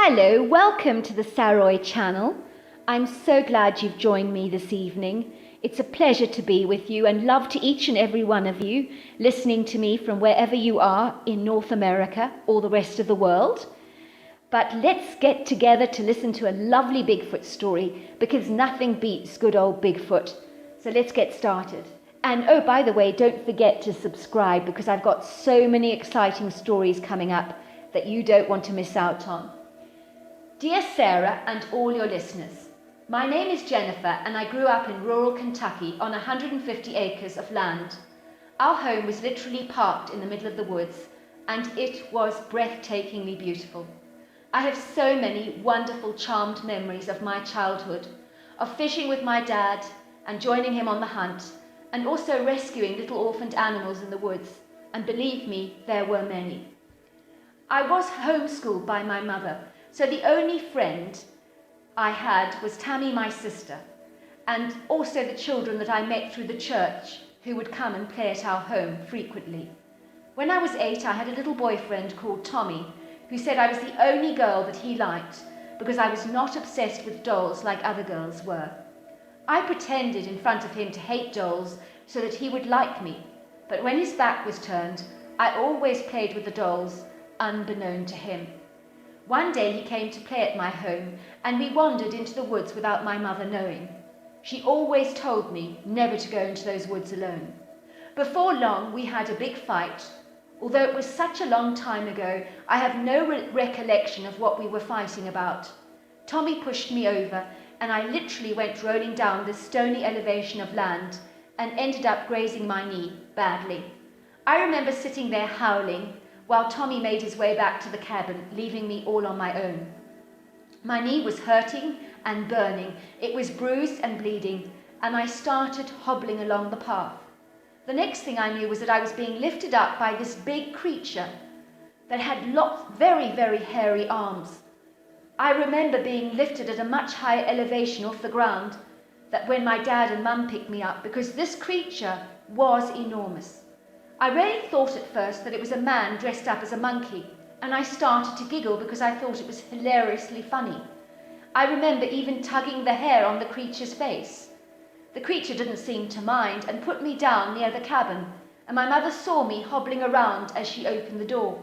Hello, welcome to the Saroy channel. I'm so glad you've joined me this evening. It's a pleasure to be with you and love to each and every one of you listening to me from wherever you are in North America or the rest of the world. But let's get together to listen to a lovely Bigfoot story because nothing beats good old Bigfoot. So let's get started. And oh, by the way, don't forget to subscribe because I've got so many exciting stories coming up that you don't want to miss out on. Dear Sarah and all your listeners, my name is Jennifer and I grew up in rural Kentucky on 150 acres of land. Our home was literally parked in the middle of the woods and it was breathtakingly beautiful. I have so many wonderful charmed memories of my childhood, of fishing with my dad and joining him on the hunt, and also rescuing little orphaned animals in the woods, and believe me, there were many. I was homeschooled by my mother, so the only friend I had was Tammy, my sister, and also the children that I met through the church who would come and play at our home frequently. When I was 8, I had a little boyfriend called Tommy who said I was the only girl that he liked because I was not obsessed with dolls like other girls were. I pretended in front of him to hate dolls so that he would like me, but when his back was turned, I always played with the dolls, unbeknown to him. One day he came to play at my home and we wandered into the woods without my mother knowing. She always told me never to go into those woods alone. Before long we had a big fight. Although it was such a long time ago, I have no recollection of what we were fighting about. Tommy pushed me over and I literally went rolling down this stony elevation of land and ended up grazing my knee badly. I remember sitting there howling while Tommy made his way back to the cabin, leaving me all on my own. My knee was hurting and burning. It was bruised and bleeding, and I started hobbling along the path. The next thing I knew was that I was being lifted up by this big creature that had very, very hairy arms. I remember being lifted at a much higher elevation off the ground than when my dad and mum picked me up because this creature was enormous. I really thought at first that it was a man dressed up as a monkey, and I started to giggle because I thought it was hilariously funny. I remember even tugging the hair on the creature's face. The creature didn't seem to mind and put me down near the cabin, and my mother saw me hobbling around as she opened the door.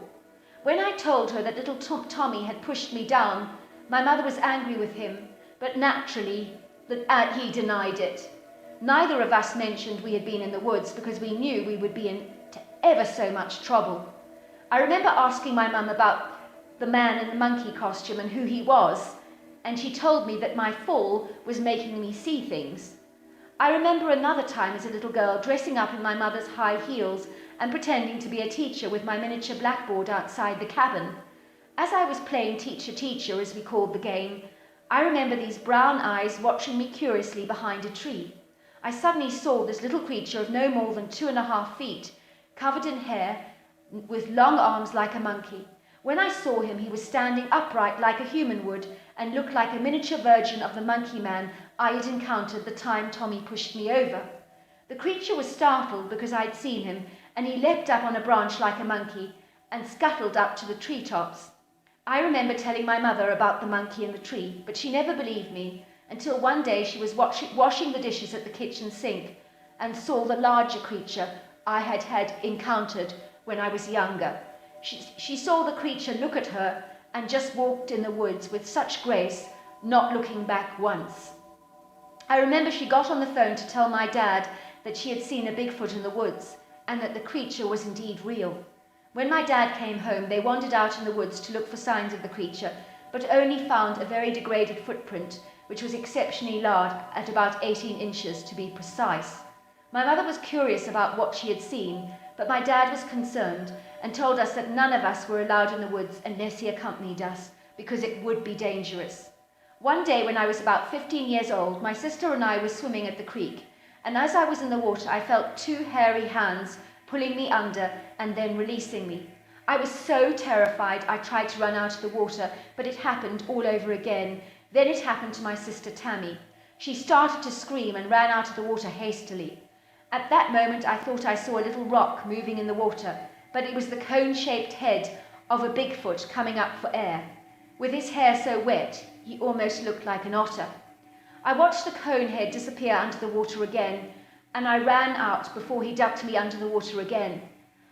When I told her that little Tommy had pushed me down, my mother was angry with him, but naturally he denied it. Neither of us mentioned we had been in the woods because we knew we would be in ever so much trouble. I remember asking my mum about the man in the monkey costume and who he was, and she told me that my fall was making me see things. I remember another time as a little girl dressing up in my mother's high heels and pretending to be a teacher with my miniature blackboard outside the cabin. As I was playing teacher, as we called the game, I remember these brown eyes watching me curiously behind a tree. I suddenly saw this little creature of no more than 2.5 feet, covered in hair, with long arms like a monkey. When I saw him, he was standing upright like a human would and looked like a miniature version of the monkey man I had encountered the time Tommy pushed me over. The creature was startled because I'd seen him, and he leapt up on a branch like a monkey and scuttled up to the treetops. I remember telling my mother about the monkey in the tree, but she never believed me until one day she was washing the dishes at the kitchen sink and saw the larger creature I had encountered when I was younger. She saw the creature look at her and just walked in the woods with such grace, not looking back once. I remember she got on the phone to tell my dad that she had seen a Bigfoot in the woods and that the creature was indeed real. When my dad came home, they wandered out in the woods to look for signs of the creature, but only found a very degraded footprint, which was exceptionally large, at about 18 inches to be precise. My mother was curious about what she had seen, but my dad was concerned and told us that none of us were allowed in the woods unless he accompanied us, because it would be dangerous. One day when I was about 15 years old, my sister and I were swimming at the creek, and as I was in the water, I felt 2 hairy hands pulling me under and then releasing me. I was so terrified I tried to run out of the water, but it happened all over again. Then it happened to my sister Tammy. She started to scream and ran out of the water hastily. At that moment I thought I saw a little rock moving in the water, but it was the cone-shaped head of a Bigfoot coming up for air. With his hair so wet, he almost looked like an otter. I watched the cone head disappear under the water again, and I ran out before he ducked me under the water again.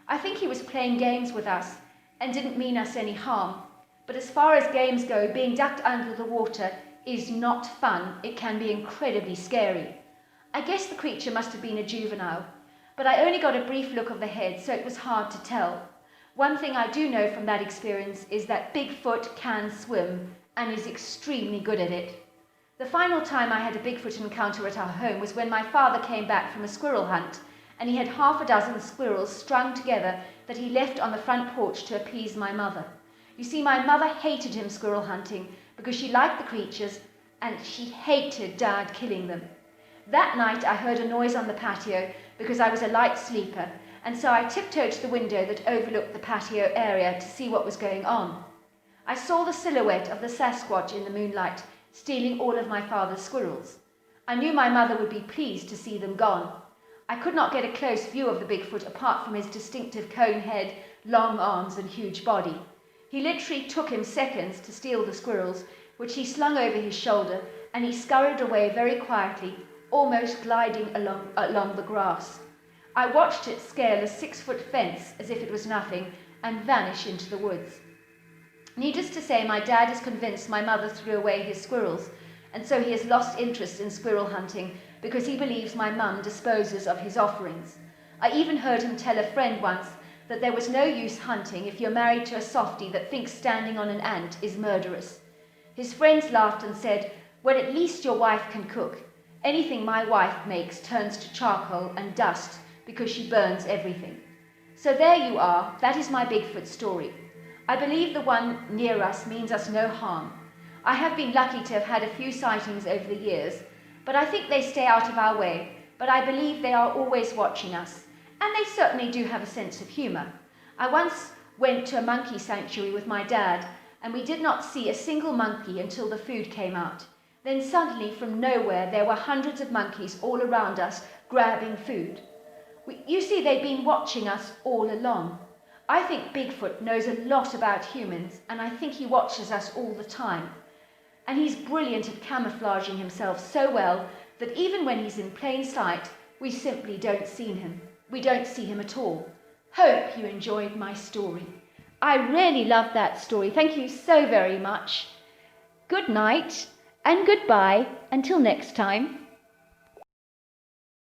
I think he was playing games with us and didn't mean us any harm. But as far as games go, being ducked under the water is not fun. It can be incredibly scary. I guess the creature must have been a juvenile, but I only got a brief look of the head, so it was hard to tell. One thing I do know from that experience is that Bigfoot can swim and is extremely good at it. The final time I had a Bigfoot encounter at our home was when my father came back from a squirrel hunt, and he had half a dozen squirrels strung together that he left on the front porch to appease my mother. You see, my mother hated him squirrel hunting because she liked the creatures and she hated Dad killing them. That night I heard a noise on the patio because I was a light sleeper, and so I tiptoed to the window that overlooked the patio area to see what was going on. I saw the silhouette of the Sasquatch in the moonlight, stealing all of my father's squirrels. I knew my mother would be pleased to see them gone. I could not get a close view of the Bigfoot apart from his distinctive cone head, long arms and huge body. He literally took him seconds to steal the squirrels, which he slung over his shoulder, and he scurried away very quietly, almost gliding along the grass. I watched it scale a 6-foot fence as if it was nothing and vanish into the woods. Needless to say, my dad is convinced my mother threw away his squirrels, and so he has lost interest in squirrel hunting because he believes my mum disposes of his offerings. I even heard him tell a friend once that there was no use hunting if you're married to a softie that thinks standing on an ant is murderous. His friends laughed and said, "Well, at least your wife can cook. Anything my wife makes turns to charcoal and dust because she burns everything." So there you are, that is my Bigfoot story. I believe the one near us means us no harm. I have been lucky to have had a few sightings over the years, but I think they stay out of our way, but I believe they are always watching us, and they certainly do have a sense of humour. I once went to a monkey sanctuary with my dad, and we did not see a single monkey until the food came out. Then suddenly, from nowhere, there were hundreds of monkeys all around us grabbing food. You see, they've been watching us all along. I think Bigfoot knows a lot about humans, and I think he watches us all the time. And he's brilliant at camouflaging himself so well that even when he's in plain sight, we simply don't see him. We don't see him at all. Hope you enjoyed my story. I really loved that story. Thank you so very much. Good night and goodbye until next time.